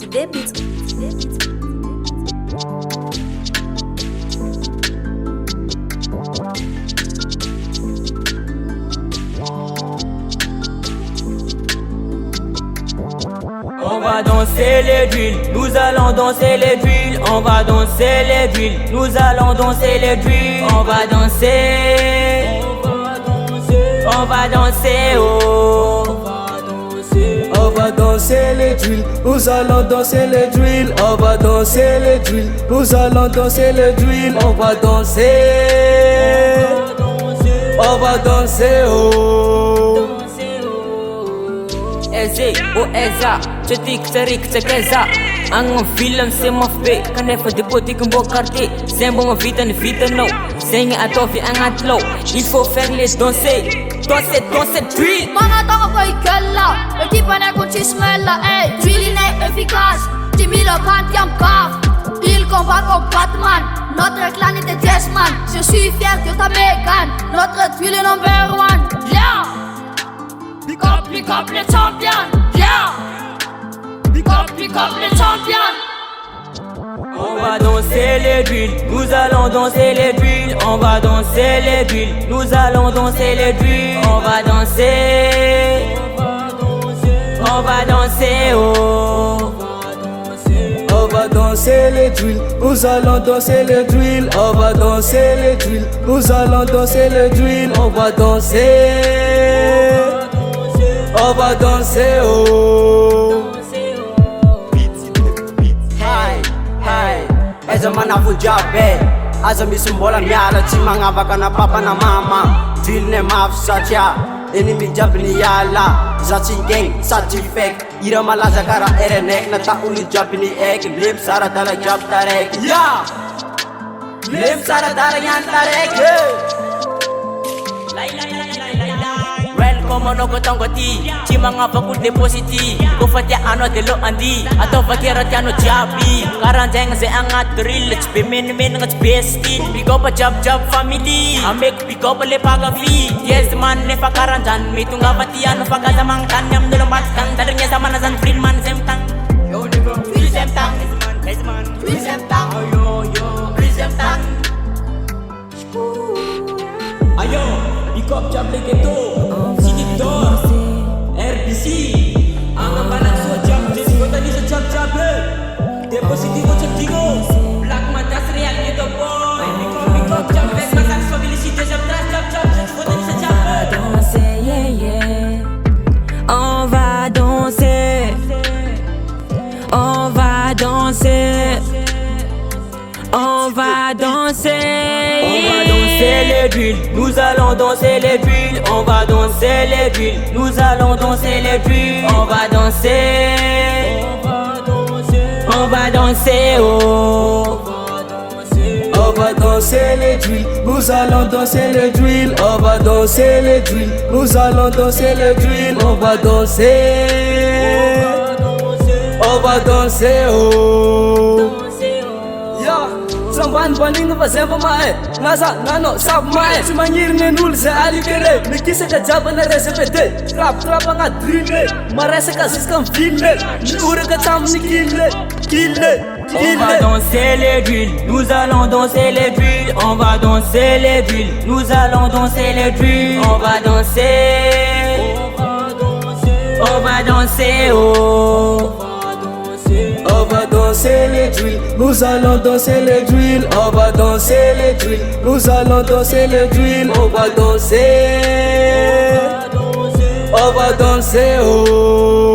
On va danser les drills, nous allons danser les drills. On va danser les drills, nous allons danser les drills. On va danser, on va danser, oh. On va danser les drills, nous allons danser les drills. On va danser les drills, nous allons danser les drills. On va danser, on va danser, oh. Eze, o eza, që ti këtë ri këtë keza. Ang film se më fpe, ka nefa de po ti këmbo karte. Zembo më vitën no, zengi atofi ang atlo. Il faut faire les danser, danser, danser drill. Mga tao ko'y kalla, hindi pa na kung chismella. Drilling est efficace, 10 000 quantième caf. Il combat comme Batman, notre clan était Desman. Je suis fier que ta mégane, notre drill est number one. Yeah! Pick up les champions, yeah! Pick up les champions. On va danser les drills, nous allons danser les drills. On va danser les drills, nous allons danser les drills. On va danser, on va danser, oh. On va danser les drills, nous allons danser les drills. On va danser les drills, nous allons danser les drills. On va danser, on va danser, oh. Eza manavunja be, aza misy mbola miala tsy magnavaka na papa na mama. Drill ne mafy satria ennemi jiaby niala. Za tsy gang sady tsy fake, hira malaza kara RNX. Nata olo jiaby ni ek, lemy sara dala jiaby taraiky. Ya, lemy sara dala ihany taraiky. Welcome ono ko tongo ti, ci mga bakul depositi. Ko fatya ano de lo andi, ato vakera tiano jabi. Karanjang ze angat drill, it's be min ngat besti. Pick up a job family, I make pick up le paga fee. Yes man ne pakaranjan, mi tunga patiano pagasa mangkan yam dulu matkan. Dalernya sama nazan free man semtang. Yo nigga, free semtang. Yes man, free semtang. Yo, free semtang. Ayo, pick up job le keto. RPC, ang balang so jam, jadi kota ni so jam depositi ko cekdigo, black matas real gitu boy. Pick jam, back matas stability jam trust kota ni so jam. Danser, yeah yeah. On va danser, on va danser. On va danser, on va danser les drills, nous allons danser les drills. On va danser les drills, nous allons danser les drills. On va danser, on va danser, oh. On va danser les drills, nous allons danser les drills. On va danser les drills, nous allons danser les drills. On va danser, on va danser, oh. Samban baling pa sempa mae, ngasa nano sab mae. Sumangir nenul se ali kere, mikise ka jaba na resepete. Trap ang drille, marese ka siskam fille. Ure ka tam ni kille. On va danser les drills, nous allons danser les drills. On va danser les drills, nous allons danser les drills. On va danser, on va danser, oh. On va danser les drills, nous allons danser les drills. On va danser les drills, nous allons danser les drills. On va danser, oh.